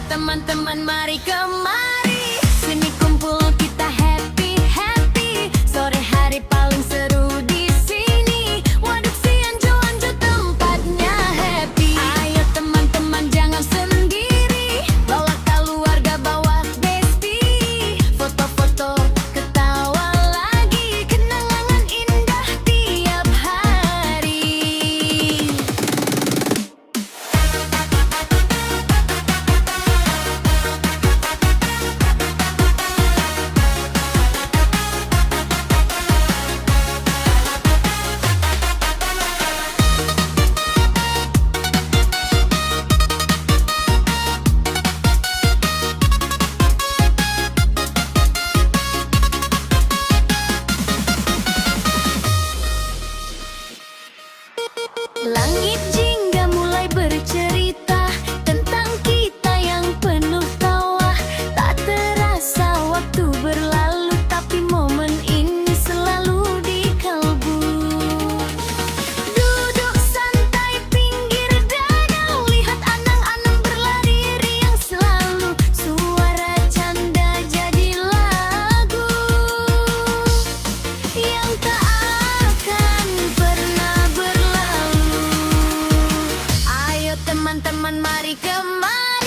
teman-teman mari kemari, sini kumpul kita happy happy. Sore hari paling seru di sini. Waduk Cianjur tempatnya happy. Ayo teman-teman jangan sendiri, bawa keluarga bawa besti. Foto-foto ketawa lagi, kenangan indah tiap hari. Langit jingga mulai bercerita tentang kita yang penuh tawa. Tak terasa waktu berlalu, tapi momen ini selalu di kalbu. Duduk santai pinggir danau, lihat anang-anang berlari riang selalu. Suara canda jadi lagu yang tak akan pernah berlalu. Ayo teman-teman mari kemari.